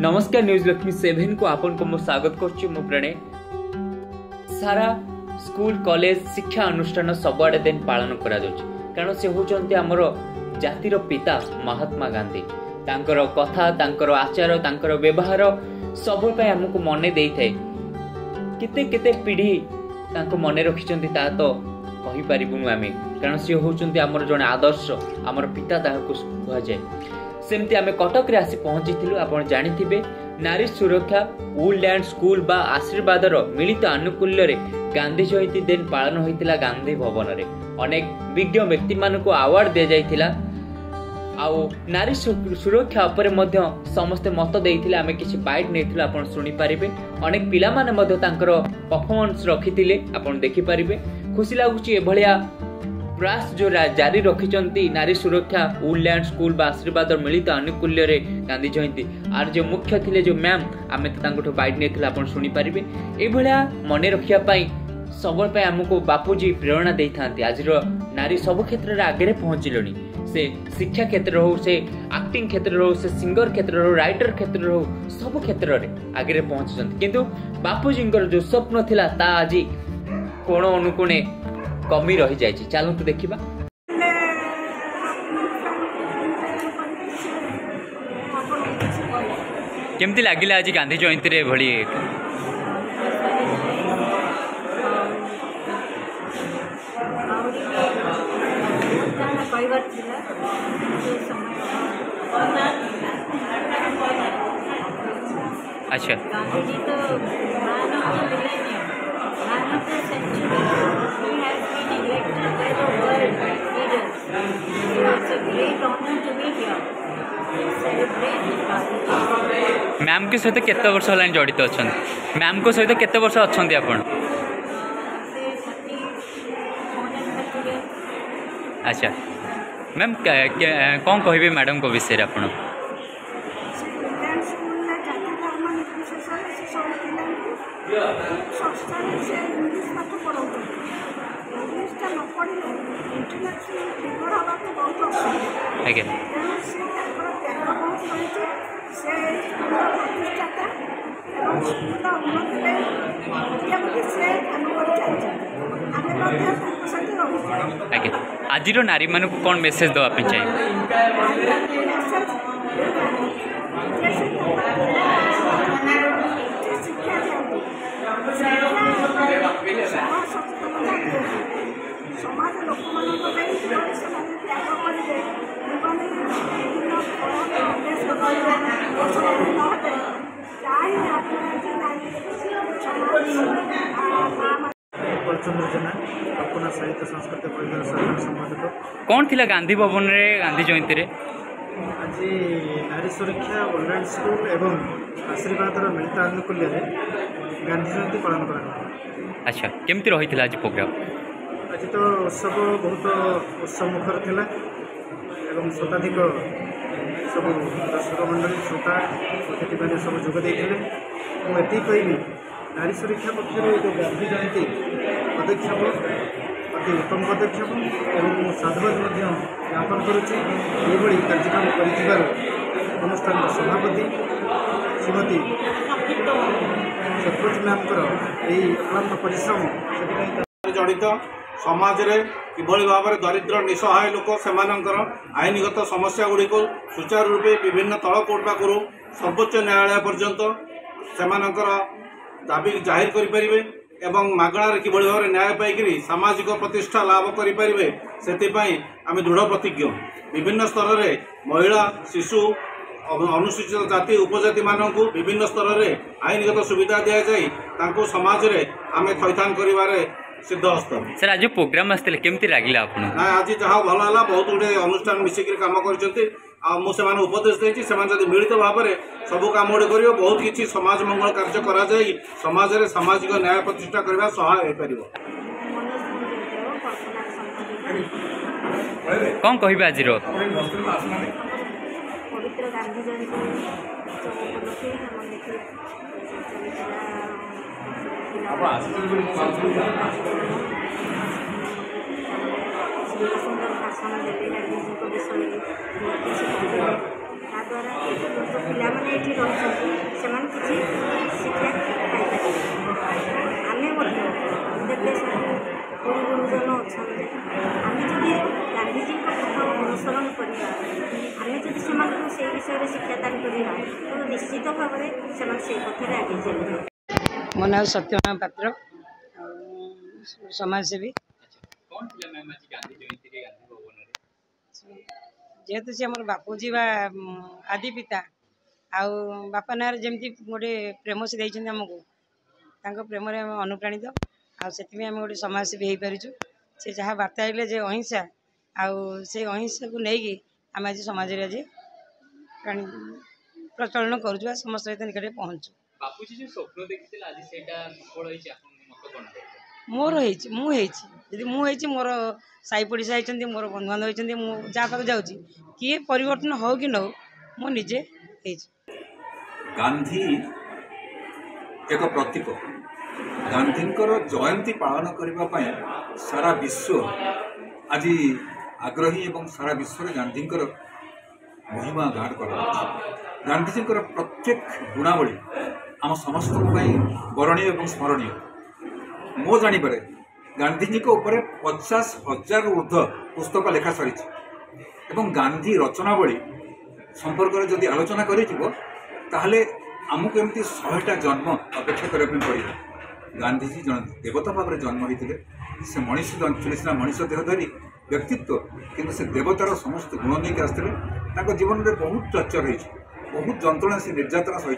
नमस्कार न्यूज लक्ष्मी 7 को आपन को स्वागत करछि मु प्रणय। सारा स्कूल कॉलेज शिक्षा अनुष्ठान सबआडे दिन पालन करा जाउछि कारण से होचंती हमर जातिर पिता महात्मा गांधी। तांकर कथा तांकर आचार तांकर व्यवहार सब पे हमको मने देई थाए। केते केते पीढ़ी तांको मने रखिचंती ता तो कहि परिबुनु आमे कारण से होचंती हमर जने आदर्श हमर पिता ताहाको कुहा जाय। सेमती आमे कटक रे आसी पहुंची थिलु। आपण जानि थिबे नारी सुरक्षा वुडलैंड स्कूल बा आशीर्वादर मिलित आनुकूल्य रे गांधी जयंती दिन पालन होइतिला। गांधी भवन रे अनेक विज्ञ व्यक्ति मानको अवार्ड दे जाइतिला। आउ नारी सुरक्षा उपरे मध्य समस्त मत देइथिले। आमे किछि बाइट नेथिला आपण सुनि पारिबे। अनेक पिला माने मध्य तांकर परफॉर्मेंस रखितिले आपण देखि पारिबे। खुशी लागुची एभलिया प्रयास जो जारी रखिचंती नारी सुरक्षा वुडलैंड स्कूल बा आशीर्वाद मिलित आनुकूल्य रे गांधी जयंती आर जो मुख्य थिले जो मैम आमे त तांकठो बाइट नेथिला आपण सुनि पारिबे। एभलिया मने रखिया पई सबल पे हमको बापूजी प्रेरणा देई थांती। आज नारी सब क्षेत्र रे आगे पहुंचिलोनी। से शिक्षा क्षेत्र हो से एक्टिंग क्षेत्र हो से सिंगर क्षेत्र हो राइटर क्षेत्र हो सब क्षेत्र रे आगे पहुंचछंती। किंतु बापूजींकर जो स्वप्न थिला ता आजी कोण अनुकोणे कमी रही जाय। चलू तो देखिबा केमती लागिला आज गांधी जयंती रे भली। अच्छा मैम के सहित केते वर्ष हलान जड़ित अच्छा? मैम को सहित केते वर्ष अच्छा आपण? अच्छा मैम कौन कहे मैडम को विषय आपण? आज नारी मान को कौन मेसेज दवाई चाहिए? कौन थिला गांधी भवन रे गांधी जयंती रे? आज नारी सुरक्षा वुडलैंड स्कूल एवं आशीर्वाद मिलित आनुकूल्य रे गांधी जयंती पालन करा। अच्छा केमती रही आज प्रोग्राम? आज तो उत्सव बहुत उत्सव मुखर थिला एवं शताधिक सब दर्शक मंडली श्रोता अतिथि मैंने सब जोग देते। मुझे कहबी नारी सुरक्षा पक्ष जो गांधी जयंती पदक्षेप अति उत्तम पदक्षेप एवं साधुवाद ज्ञापन करुच्ची। कार्यक्रम कर अनुष्ठान सभापति श्रीमती सरपंच मैम अक्लांत परिश्रम जड़ित समाज रे किभली भाव में दरिद्र निसहाय लोक से आईनगत समस्या गुड़िक सुचारू रूपे विभिन्न तल कोर्ट पाखु सर्वोच्च न्यायालय पर्यंत से दाबी जाहिर करें एवं मागणार किभली भाव में न्याय पाई सामाजिक प्रतिष्ठा लाभ करें से आम दृढ़ प्रतिज्ञ। विभिन्न स्तर में महिला शिशु अनुसूचित जाति उपजाति मानू विभिन्न स्तर में आईनगत सुविधा दि जाए समाज रे आम थैथान कर सिद्ध हस्त। सर आज प्रोग्राम आसते केमती लगे आपन? आज जहाँ भल है बहुत गुटे अनुष्ठान मिसिक काम कर उपदेश देती मिलित भाव में सब कम गुड़े कर बहुत किसी समाज मंगल कार्य करा जाए समाज रे सामाजिक न्याय प्रतिष्ठा करने सहाय हो पार। कौन कह आज सुंदर भाषण देते गांधीजी विषय बहुत किसी कहते ताद्वारा जो पिला मैंने ये रही କିଛି ଶିକ୍ଷା ପାଇପାରିବେ। ଆମେ ମଧ୍ୟ ଯେତେ ସବୁ ଗୁରୁ ଗୁରୁଜନ ଅଛନ୍ତି, ଆମେ ଯଦି ଗାନ୍ଧିଜୀଙ୍କ କଥା ଅନୁସରଣ କରିବା, ଆମେ ଯଦି ସେମାନଙ୍କୁ ସେଇ ବିଷୟରେ ଶିକ୍ଷାଦାନ କରିବା, ତେଣୁ ନିଶ୍ଚିତ ଭାବରେ ସେମାନେ ସେଇ ପଥରେ ଆଗେଇ ଚାଲିବେ। ମୋ ନାଁ ସତ୍ୟଭାମା ପାତ୍ର, समाजसेवी। जेहेतु सी आम बापूजी बा आदि पिता आउ बापा ना जमी गोटे प्रेम से देते आमको प्रेम अनुप्राणित आम गोटे समाजसेवी हो पारिचु। से जहाँ बार्ता है जे अहिंसा आउ से अहिंसा को लेकिन आम आज समाज आज प्रचलन करुँ समस्त निकट पहुँचु। मोर होती मोर साई पड़ोसा होती मोर बंधु बांधव होती जहाँ पाक जाऊँगी किए परिवर्तन हो कि न हो मो निजे गांधी एक प्रतीक। गांधींकर जयंती पालन करने सारा विश्व आज आग्रही एवं सारा विश्व गांधींकर महिमा गान कर। गांधीजी प्रत्येक गुणावली आम समस्त वरणीय एवं स्मरणीय। मो जानिबारे गांधीजी को ऊपर 50,000 ऊर्ध्व पुस्तक लेखा सारी एवं गांधी रचनावली संपर्क में जदि आलोचना करें आमको एमती 100टा जन्म अपेक्षा करने पड़े। गांधीजी जन देवता भाव में जन्म होते से मनीष सीना मनीष देह धरी व्यक्तित्व किंतु से देवतार समस्त गुण नहीं आसते। जीवन में बहुत टर्चर हो बहुत जंत्रणा से निर्यातना सही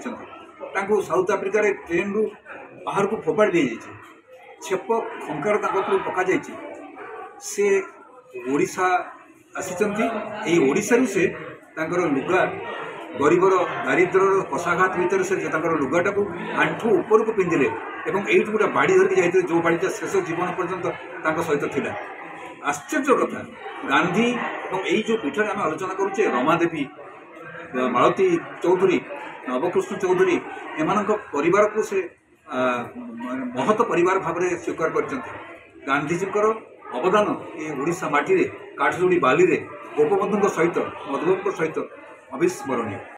साउथ आफ्रिका ट्रेन रु बाहर को फोपाड़ दी जाए छेप खंकार पका से ओडिशा आसी ओडिशा से लुगा गरीबर दारिद्र कषाघात भितर से लुगाटा को आंठू ऊपर को पिंधिले और ये गोटे बाड़ी धरिक जाते जो बाड़ीटा शेष जीवन पर्यंत सहित थिला। आश्चर्य कथा गांधी और यही जो पीठर आम आलोचना करुचे रमादेवी मालती चौधरी नवकृष्ण चौधरी एम परिवार को से महत परिवार भाव में स्वीकार कर। गांधीजी अवदान ये ओडिशा माटी रे काठजोड़ी बाली रे गोपबंधु सहित मधुबाबू सहित अविस्मरणीय।